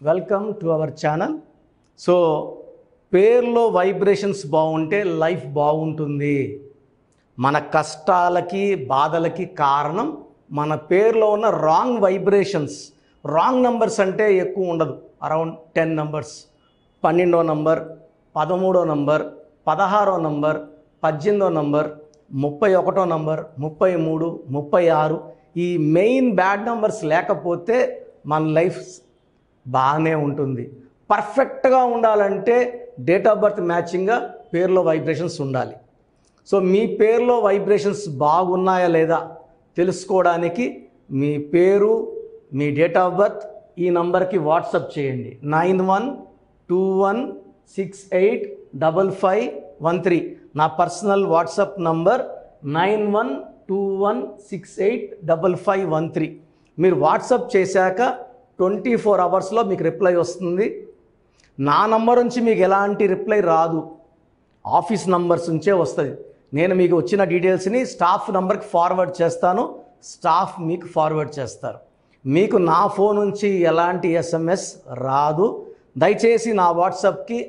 Welcome to our channel. So పేర్లో vibrations బాగుంటే life బాగుంటుంది. మన కష్టాలకి బాధలకి కారణం మన పేర్లో ఉన్న రాంగ్ వైబ్రేషన్స్. రాంగ్ నంబర్స్ అంటే ఎక్కువ ఉండదు, అరౌండ్ 10 నంబర్స్. 12వ నంబర్, 13వ నంబర్, 16వ నంబర్, 18వ నంబర్, 31వ నంబర్, 33, 36 ఈ మెయిన్ బ్యాడ్ నంబర్స్ లేకపోతే మన లైఫ్ బాగానే ఉంటుంది. పర్ఫెక్ట్గా ఉండాలంటే డేట్ ఆఫ్ బర్త్ మ్యాచింగ్గా పేర్లో వైబ్రేషన్స్ ఉండాలి. సో మీ పేర్లో వైబ్రేషన్స్ బాగున్నాయా లేదా తెలుసుకోవడానికి మీ పేరు, మీ డేట్ ఆఫ్ బర్త్ ఈ నంబర్కి వాట్సాప్ చేయండి. 9121685513 నా పర్సనల్ వాట్సాప్ నంబర్ 9121685513. మీరు వాట్సాప్ చేశాక 24 అవర్స్లో మీకు రిప్లై వస్తుంది. నా నంబర్ నుంచి మీకు ఎలాంటి రిప్లై రాదు, ఆఫీస్ నంబర్స్ నుంచే వస్తుంది. నేను మీకు వచ్చిన డీటెయిల్స్ని స్టాఫ్ నంబర్కి ఫార్వర్డ్ చేస్తాను, స్టాఫ్ మీకు ఫార్వర్డ్ చేస్తారు. మీకు నా ఫోన్ నుంచి ఎలాంటి ఎస్ఎంఎస్ రాదు. దయచేసి నా వాట్సాప్కి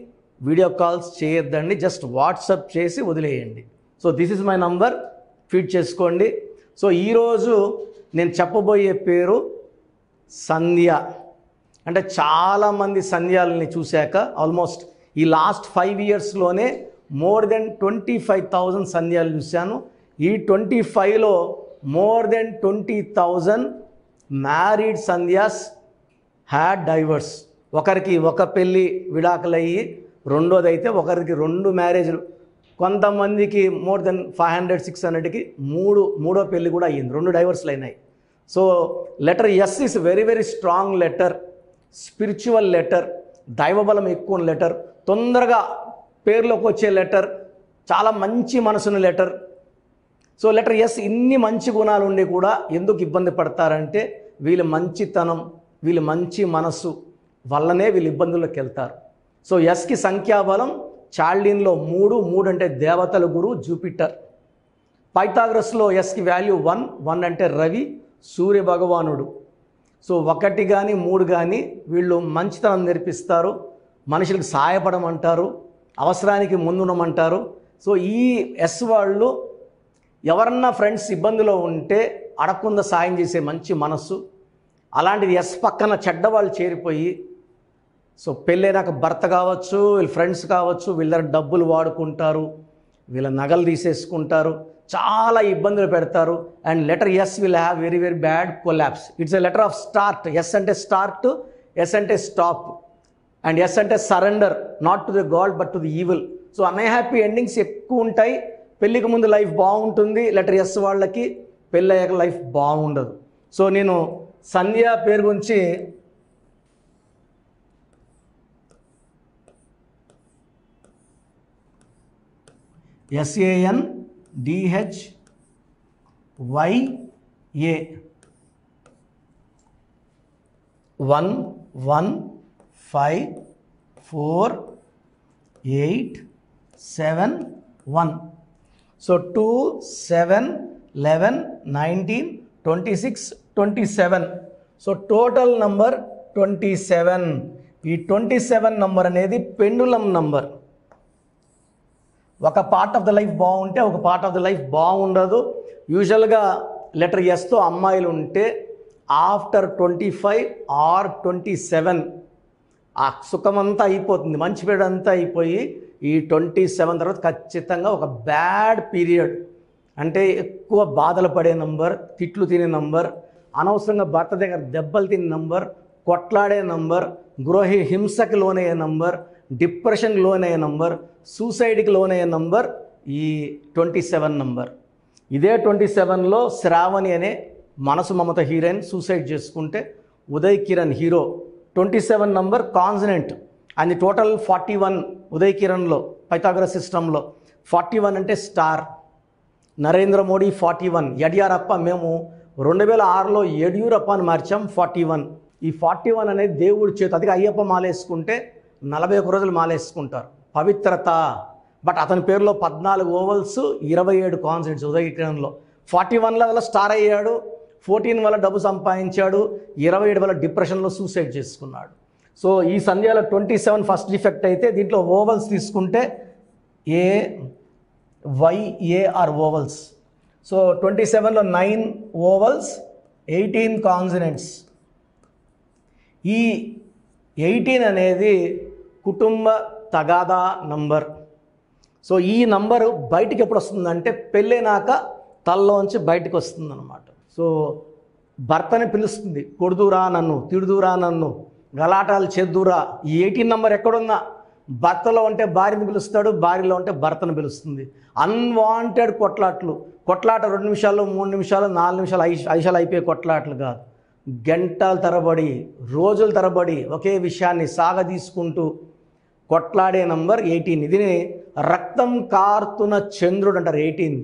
వీడియో కాల్స్ చేయొద్దండి, జస్ట్ వాట్సాప్ చేసి వదిలేయండి. So this is my number, feed చేసుకోండి. సో ఈరోజు నేను చెప్పబోయే పేరు సంధ్య. అంటే చాలామంది సంధ్యాలని చూశాక ఆల్మోస్ట్ ఈ లాస్ట్ 5 ఇయర్స్లోనే మోర్ దెన్ 25,000 సంధ్యాలు చూశాను. ఈ 25లో మోర్ దెన్ 20,000 మ్యారీడ్ సంధ్యాస్ హ్యాడ్ డైవర్స్. ఒకరికి ఒక పెళ్ళి విడాకులయ్యి, రెండోది అయితే ఒకరికి 2 మ్యారేజ్లు, కొంతమందికి మోర్ దెన్ 500-600కి మూడో పెళ్ళి కూడా అయ్యింది, 2 డైవర్స్లు అయినాయి. So letter S is very very strong letter, spiritual letter, దైవబలం ఎక్కువ లెటర్, తొందరగా పేర్లోకి వచ్చే లెటర్, చాలా మంచి మనసున్న లెటర్. సో లెటర్ ఎస్ ఇన్ని మంచి గుణాలు ఉండి కూడా ఎందుకు ఇబ్బంది పడతారంటే వీళ్ళ మంచితనం, వీళ్ళ మంచి మనసు వల్లనే వీళ్ళు ఇబ్బందుల్లోకి వెళ్తారు. సో ఎస్కి సంఖ్యాబలం చాల్డీన్లో 3 అంటే దేవతల గురు జూపిటర్. పైథాగరస్లో ఎస్కి వాల్యూ 1 అంటే రవి, సూర్య భగవానుడు. సో 1 కానీ 3 కానీ వీళ్ళు మంచితనం నేర్పిస్తారు, మనుషులకు సహాయపడమంటారు, అవసరానికి ముందుండమంటారు. సో ఈ ఎస్ వాళ్ళు ఎవరన్నా ఫ్రెండ్స్ ఇబ్బందిలో ఉంటే అడగకుండా సాయం చేసే మంచి మనస్సు. అలాంటిది ఎస్ పక్కన చెడ్డవాళ్ళు చేరిపోయి, సో పెళ్ళైనాక భర్త కావచ్చు, వీళ్ళ ఫ్రెండ్స్ కావచ్చు, వీళ్ళ డబ్బులు వాడుకుంటారు, వీళ్ళ నగలు తీసేసుకుంటారు, చాలా ఇబ్బందులు పెడతారు. And letter S will have very very bad collapse. It's a letter of start. S అంటే స్టార్ట్, ఎస్ అంటే స్టాప్, అండ్ ఎస్ అంటే surrender, not to the god but to the evil. So unhappy endings ఎక్కువ ఉంటాయి. పెళ్ళికి ముందు life బాగుంటుంది, letter S వాళ్ళకి పెళ్ళి అయ్యాక లైఫ్ బాగుండదు. సో నేను సంధ్య పేరు గురించి SANDHYA 115487 so 2 7 11 19 26 27. So total number 27. ఈ 27 నంబర్ అనేది పెండులం నంబర్. ఒక పార్ట్ ఆఫ్ ద లైఫ్ బాగుంటే ఒక పార్ట్ ఆఫ్ ద లైఫ్ బాగుండదు. యూజువల్గా లెటర్ ఎస్తో అమ్మాయిలు ఉంటే ఆఫ్టర్ 25 ఆర్ 27 ఆ సుఖమంతా అయిపోతుంది, మంచి పీరియడ్ అంతా అయిపోయి ఈ 27 తర్వాత ఖచ్చితంగా ఒక బ్యాడ్ పీరియడ్, అంటే ఎక్కువ బాధలు పడే నంబర్, తిట్లు తినే నంబర్, అనవసరంగా భర్త దగ్గర దెబ్బలు తినే నంబర్, కొట్లాడే నంబర్, గృహ హింసకి లోనయ్యే నంబర్, డిప్రెషన్కి లోనయ్యే నంబర్, సూసైడ్కి లోనయ్యే నంబర్ ఈ 27 నంబర్. ఇదే 27లో శ్రావణి అనే మనసు మమత హీరోయిన్ సూసైడ్ చేసుకుంటే Uday Kiran hero. 27 number consonant and total 41 Uday కిరణ్లో పైథాగరస్ సిస్టంలో. 41 అంటే స్టార్. నరేంద్ర మోడీ 41, యడియూరప్ప మేము 2006లో యడియూరప్ప అని మార్చాం 41. ఈ 41 అనేది దేవుడి చేతి. అదిగా అయ్యప్ప మాలేసుకుంటే 41 రోజులు మాలేసుకుంటారు, పవిత్రత. బట్ అతని పేరులో 14 ఓవల్స్, 27 కాన్సనెంట్స్ ఉదయ్ కిరణ్లో. 41 వల్ల స్టార్ అయ్యాడు, 14 వల్ల డబ్బు సంపాదించాడు, 27 వల్ల డిప్రెషన్లో సూసైడ్ చేసుకున్నాడు. సో ఈ సంధ్యాలో 27 ఫస్ట్ డిఫెక్ట్ అయితే దీంట్లో ఓవల్స్ తీసుకుంటే A Y A R vowels. So 27లో 9 ఓవల్స్ 18 కాన్సనెంట్స్. ఈ 18 అనేది కుటుంబ తగాదా నంబర్. సో ఈ నంబరు బయటికి ఎప్పుడు వస్తుందంటే పెళ్ళైనాక తల్లోంచి బయటకు వస్తుంది అన్నమాట. సో భర్తని పిలుస్తుంది, కొడుదురా నన్ను, తిడుదురా నన్ను, గలాటాలు చేద్దురా. ఈ 18 నంబర్ ఎక్కడున్నా భర్తలో ఉంటే భార్యని పిలుస్తాడు, భార్యలో ఉంటే భర్తను పిలుస్తుంది. అన్వాంటెడ్ కొట్లాట 2 నిమిషాలు 3 నిమిషాలు 4 నిమిషాలు 5 నిమిషాలు అయిపోయే కొట్లాటలు కాదు. గంటల తరబడి రోజుల తరబడి ఒకే విషయాన్ని సాగదీసుకుంటూ కొట్లాడే నంబర్ 18. ఇది రక్తం కారుతున్న చంద్రుడు అంటారు 18.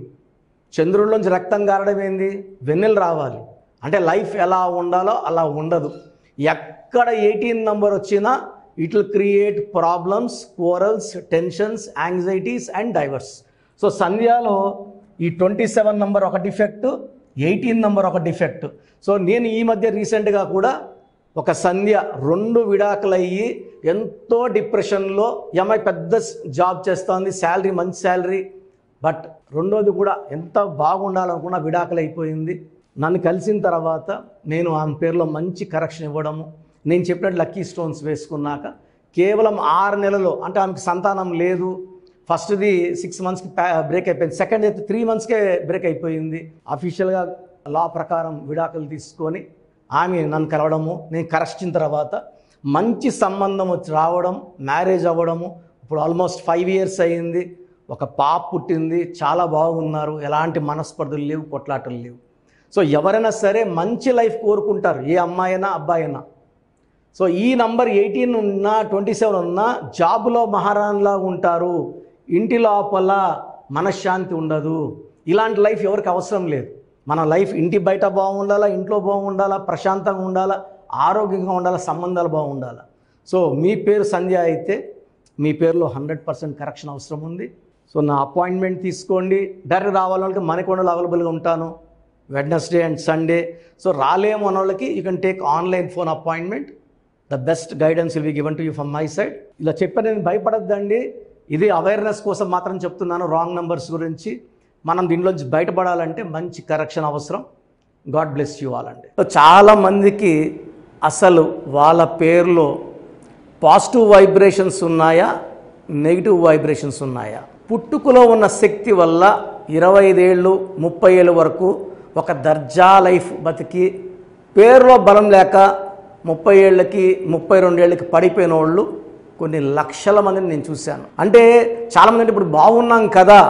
చంద్రుడిలోంచి రక్తం కారడం ఏంది? వెన్నెలు రావాలి. అంటే లైఫ్ ఎలా ఉండాలో అలా ఉండదు. ఎక్కడ 18 నంబర్ వచ్చినా it will create problems, quarrels, tensions, anxieties and divorce. So సంధ్యాలో ఈ 27 నంబర్ ఒక డిఫెక్ట్, 18 నంబర్ ఒక డిఫెక్ట్. సో నేను ఈ మధ్య రీసెంట్గా కూడా ఒక సంధ్య 2 విడాకులయ్యి ఎంతో డిప్రెషన్లో, అమ్మాయి పెద్ద జాబ్ చేస్తోంది, శాలరీ మంచి శాలరీ, బట్ రెండోది కూడా ఎంత బాగుండాలనుకున్నా విడాకులు అయిపోయింది. నన్ను కలిసిన తర్వాత నేను ఆమె పేరులో మంచి కరెక్షన్ ఇవ్వడము, నేను చెప్పినట్టు లక్కీ స్టోన్స్ వేసుకున్నాక కేవలం 6 నెలల్లో, అంటే ఆమెకు సంతానం లేదు. ఫస్ట్ది 6 మంత్స్కి బ్రేక్ అయిపోయింది, సెకండ్ అయితే 3 మంత్స్కే బ్రేక్ అయిపోయింది. అఫీషియల్గా లా ప్రకారం విడాకులు తీసుకొని ఆమె నన్ను కలవడము, నేను కరెక్షన్ తర్వాత మంచి సంబంధం వచ్చి రావడం, మ్యారేజ్ అవ్వడము. ఇప్పుడు ఆల్మోస్ట్ 5 ఇయర్స్ అయ్యింది. ఒక పాప పుట్టింది, చాలా బాగున్నారు, ఎలాంటి మనస్పర్ధలు లేవు, కొట్లాటలు లేవు. సో ఎవరైనా సరే మంచి లైఫ్ కోరుకుంటారు, ఏ అమ్మాయి అయినా అబ్బాయి అయినా. సో ఈ నంబర్ 18 ఉన్నా 27 ఉన్నా జాబులో మహారాణిలా ఉంటారు, ఇంటి లోపల మనశ్శాంతి ఉండదు. ఇలాంటి లైఫ్ ఎవరికి అవసరం లేదు. మన లైఫ్ ఇంటి బయట బాగుండాలా, ఇంట్లో బాగుండాలా, ప్రశాంతంగా ఉండాలా, ఆరోగ్యంగా ఉండాలా, సంబంధాలు బాగుండాలా. సో మీ పేరు సంధ్య అయితే మీ పేరులో 100% కరెక్షన్ అవసరం ఉంది. సో నా అపాయింట్మెంట్ తీసుకోండి. డైరెక్ట్ రావాలంటే మనకొండలో అవైలబుల్గా ఉంటాను వెడ్నెస్డే అండ్ సండే. సో రాలేము అన్న వాళ్ళకి you can take online phone appointment. The best guidance will be given to you from my side. ఇలా చెప్పాను, నేను భయపడద్దండి, ఇది అవేర్నెస్ కోసం మాత్రం చెప్తున్నాను. రాంగ్ నెంబర్స్ గురించి మనం దీనిలోంచి బయటపడాలంటే మంచి కరెక్షన్ అవసరం. గాడ్ బ్లెస్ యూ ఆల్ అండి. సో చాలామందికి అసలు వాళ్ళ పేరులో పాజిటివ్ వైబ్రేషన్స్ ఉన్నాయా, నెగిటివ్ వైబ్రేషన్స్ ఉన్నాయా? పుట్టుకలో ఉన్న శక్తి వల్ల 25 ఏళ్ళు 30 ఏళ్ళ వరకు ఒక దర్జా లైఫ్ బతికి, పేరులో బలం లేక 30 ఏళ్ళకి 32 ఏళ్ళకి పడిపోయిన వాళ్ళు కొన్ని లక్షల మందిని నేను చూశాను. అంటే చాలామంది అంటే ఇప్పుడు బాగున్నాం కదా,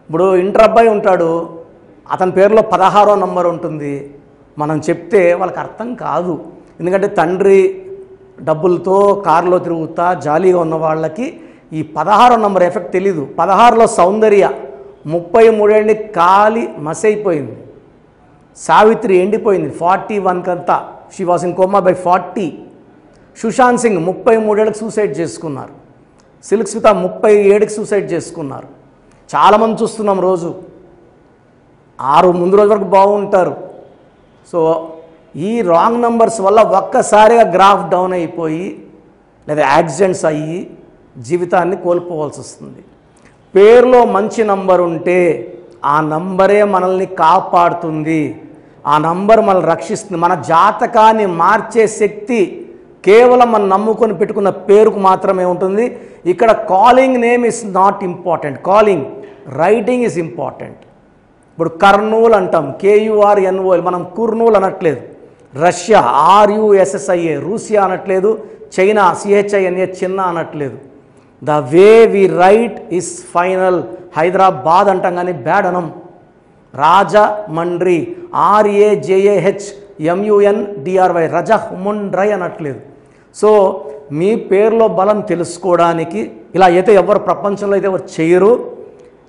ఇప్పుడు ఇంటర్ అబ్బాయి ఉంటాడు, అతని పేరులో 16వ నంబర్ ఉంటుంది, మనం చెప్తే వాళ్ళకి అర్థం కాదు. ఎందుకంటే తండ్రి డబ్బులతో కారులో తిరుగుతా జాలీగా ఉన్న వాళ్ళకి ఈ 16వ నంబర్ ఎఫెక్ట్ తెలీదు. 16లో సౌందర్య 33 ఏళ్ళని కాలి మసైపోయింది. సావిత్రి ఎండిపోయింది 41 కంతా, she was in coma by 40. Sushant Singh 33 ఏళ్ళకి సూసైడ్ చేసుకున్నారు. సిల్క్ స్మిత 37కి సూసైడ్ చేసుకున్నారు. చాలామంది చూస్తున్నాం రోజు 6 ముందు రోజు వరకు బాగుంటారు. సో ఈ రాంగ్ నంబర్స్ వల్ల ఒక్కసారిగా గ్రాఫ్ డౌన్ అయిపోయి లేదా యాక్సిడెంట్స్ అయ్యి జీవితాన్ని కోల్పోవాల్సి వస్తుంది. పేరులో మంచి నంబర్ ఉంటే ఆ నంబరే మనల్ని కాపాడుతుంది, ఆ నంబర్ మనల్ని రక్షిస్తుంది. మన జాతకాన్ని మార్చే శక్తి కేవలం మనం నమ్ముకొని పెట్టుకున్న పేరుకు మాత్రమే ఉంటుంది. ఇక్కడ calling name is not important, calling writing is important. ఇప్పుడు కర్నూలు అంటాం, KURNOL, మనం కుర్నూలు అనట్లేదు. రష్యా RUSSIA, రూసియా అనట్లేదు. చైనా CHINA, చిన్న అనట్లేదు. The way we write is final. Hyderabad అంటాం కానీ బ్యాడ్ అనం. రాజమండ్రి RAJAHMUNDRY, రజముండ్రై అనట్లేదు. సో మీ పేరులో బలం తెలుసుకోవడానికి ఇలా అయితే ఎవరు ప్రపంచంలో అయితే ఎవరు చేయరు.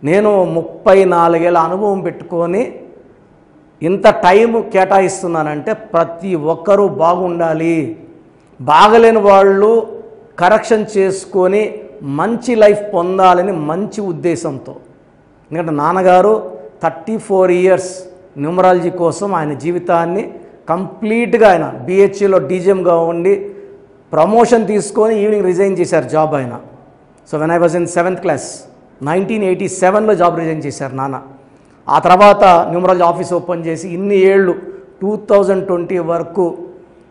నేను 34 ఏళ్ళ అనుభవం పెట్టుకొని ఇంత టైం కేటాయిస్తున్నానంటే ప్రతి ఒక్కరూ బాగుండాలి, బాగలేని వాళ్ళు కరెక్షన్ చేసుకొని మంచి లైఫ్ పొందాలని మంచి ఉద్దేశంతో. ఎందుకంటే నాన్నగారు 34 ఇయర్స్ న్యూమరాలజీ కోసం ఆయన జీవితాన్ని కంప్లీట్గా ఆయన BHEలో DGMగా ఉండి ప్రమోషన్ తీసుకొని ఈవినింగ్ రిజైన్ చేశారు జాబ్ ఆయన. So when I was in 7th class 1987లో జాబ్ రిజైన్ చేశారు నాన్న. ఆ తర్వాత న్యూమరాలజీ ఆఫీస్ ఓపెన్ చేసి ఇన్ని ఏళ్ళు 2020 వరకు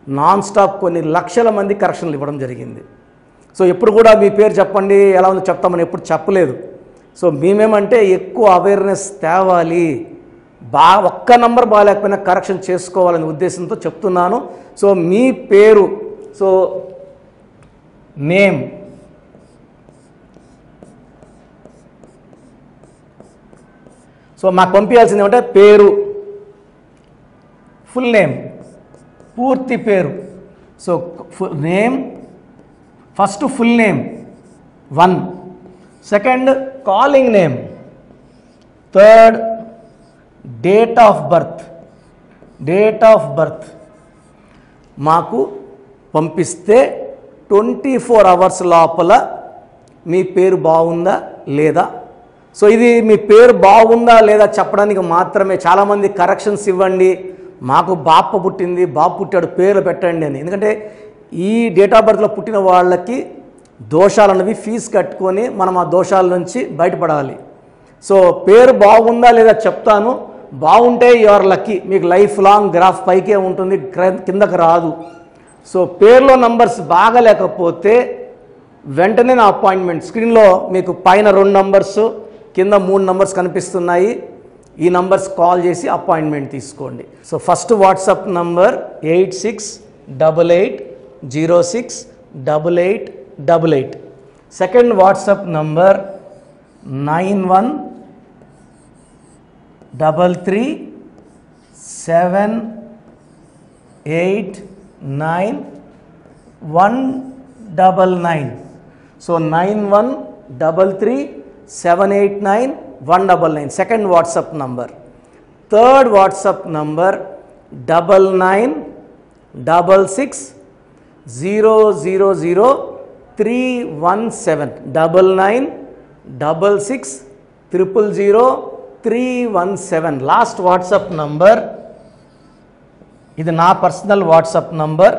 నాన్ స్టాప్ కొన్ని లక్షల మంది కరెక్షన్లు ఇవ్వడం జరిగింది. సో ఎప్పుడు కూడా మీ పేరు చెప్పండి ఎలా ఉందో చెప్తామని ఎప్పుడు చెప్పలేదు. సో మేమేమంటే ఎక్కువ అవేర్నెస్ తేవాలి, ఒక్క నంబర్ బాగాలేకపోయినా కరెక్షన్ చేసుకోవాలనే ఉద్దేశంతో చెప్తున్నాను. సో మీ పేరు, సో నేమ్, సో మాకు పంపించాల్సింది ఏమంటే పేరు, ఫుల్ నేమ్, పూర్తి పేరు. So name first full name 1, second calling name, third date of birth మాకు పంపిస్తే 24 అవర్స్ లోపల మీ పేరు బాగుందా లేదా. సో ఇది మీ పేరు బాగుందా లేదా చెప్పడానికి మాత్రమే. చాలామంది కరెక్షన్స్ ఇవ్వండి, మాకు బాప పుట్టింది, బాబు పుట్టాడు, పేర్లు పెట్టండి అని. ఎందుకంటే ఈ డేట్ ఆఫ్ బర్త్లో పుట్టిన వాళ్ళకి దోషాలు అన్నవి ఫీజు కట్టుకొని మనం ఆ దోషాల నుంచి బయటపడాలి. సో పేరు బాగుందా లేదా చెప్తాను. బాగుంటే యువర్ లక్కీ, మీకు లైఫ్ లాంగ్ గ్రాఫ్ పైకే ఉంటుంది, కిందకు రాదు. సో పేరులో నంబర్స్ బాగలేకపోతే వెంటనే నా అపాయింట్మెంట్ స్క్రీన్లో మీకు పైన 2 నంబర్స్ కింద 3 నంబర్స్ కనిపిస్తున్నాయి. ఈ నంబర్స్ కాల్ చేసి అపాయింట్మెంట్ తీసుకోండి. So first WhatsApp number 8688068888. Second WhatsApp number 9133789199. So 9133789199 second WhatsApp number. Third WhatsApp number 9966000317 9966000317 last WhatsApp number. ఇది నా పర్సనల్ వాట్సాప్ నంబర్.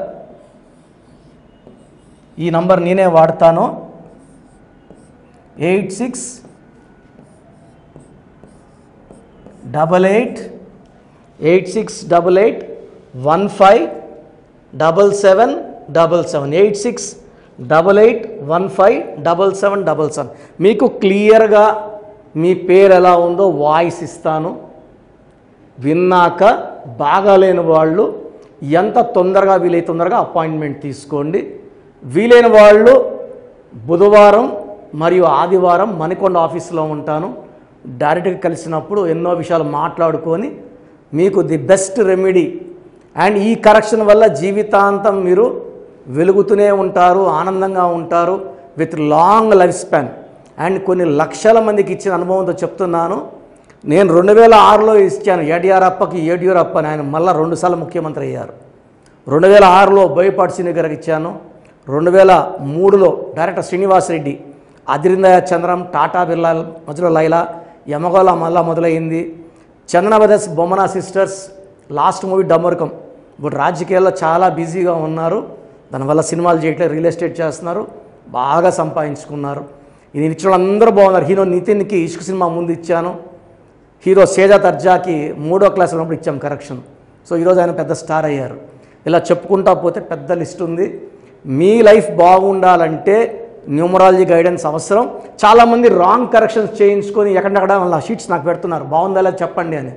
ఈ నంబర్ నేనే వాడతాను. 8688157777 8688157777. మీకు క్లియర్గా మీ పేరు ఎలా ఉందో వాయిస్ ఇస్తాను. విన్నాక బాగాలేని వాళ్ళు ఎంత తొందరగా వీలైతే తొందరగా అపాయింట్మెంట్ తీసుకోండి. వీలైన వాళ్ళు బుధవారం మరియు ఆదివారం మణికొండ ఆఫీస్లో ఉంటాను. డైరెక్ట్గా కలిసినప్పుడు ఎన్నో విషయాలు మాట్లాడుకొని మీకు ది బెస్ట్ రెమెడీ అండ్ ఈ కరెక్షన్ వల్ల జీవితాంతం మీరు వెలుగుతూనే ఉంటారు, ఆనందంగా ఉంటారు, with long life span. And కొన్ని లక్షల మందికి ఇచ్చిన అనుభవంతో చెప్తున్నాను. నేను 2006లో ఇచ్చాను యడియూరప్పకి అని. ఆయన మళ్ళీ 2 సార్లు ముఖ్యమంత్రి అయ్యారు. 2006లో బోయపాటి శ్రీని గారికి ఇచ్చాను. 2003లో director Srinivas Reddy, Adirindayya Chandram, Tata Birla Madhyalo Laila, Yamagola Malla Modalaindi. Chandana brothers, Bommana sisters, last movie Dammarakam. ఇప్పుడు రాజకీయాల్లో చాలా బిజీగా ఉన్నారు, దానివల్ల సినిమాలు చేయట్లేదు, రియల్ ఎస్టేట్ చేస్తున్నారు, బాగా సంపాదించుకున్నారు. ఇది ఇచ్చిన అందరూ బాగున్నారు. హీరో నితిన్కి ఇష్క్ సినిమా ముందు ఇచ్చాను. హీరో సేజా తర్జాకి 3వ క్లాస్ ఉన్నప్పుడు ఇచ్చాం కరెక్షన్. సో ఈరోజు ఆయన పెద్ద స్టార్ అయ్యారు. ఇలా చెప్పుకుంటా పోతే పెద్ద లిస్ట్ ఉంది. మీ లైఫ్ బాగుండాలంటే న్యూమరాలజీ గైడెన్స్ అవసరం. చాలామంది రాంగ్ కరెక్షన్స్ చేయించుకొని ఎక్కడెక్కడ వాళ్ళ షీట్స్ నాకు పెడుతున్నారు, బాగుందా లేదా చెప్పండి అని.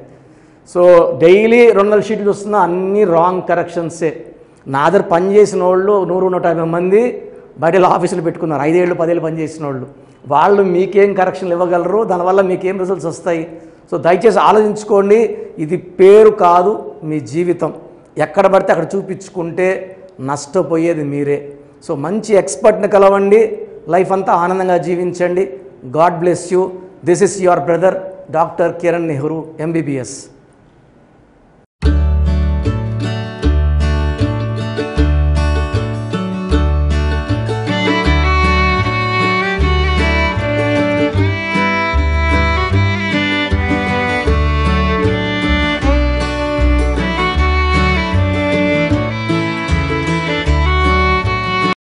సో డైలీ 200 షీట్లు చూస్తున్నా, అన్నీ రాంగ్ కరెక్షన్సే. నా దగ్గర పనిచేసిన వాళ్ళు 100-150 మంది బయట ఆఫీసులు పెట్టుకున్నారు, 5 ఏళ్ళు 10 ఏళ్ళు పనిచేసిన వాళ్ళు మీకేం కరెక్షన్లు ఇవ్వగలరు, దానివల్ల మీకేం రిజల్ట్స్ వస్తాయి. సో దయచేసి ఆలోచించుకోండి. ఇది పేరు కాదు, మీ జీవితం. ఎక్కడ పడితే అక్కడ చూపించుకుంటే నష్టపోయేది మీరే. సో మంచి ఎక్స్పర్ట్ని కలవండి, లైఫ్ అంతా ఆనందంగా జీవించండి. God bless you. This is your brother doctor Kiran Nehru, MBBS.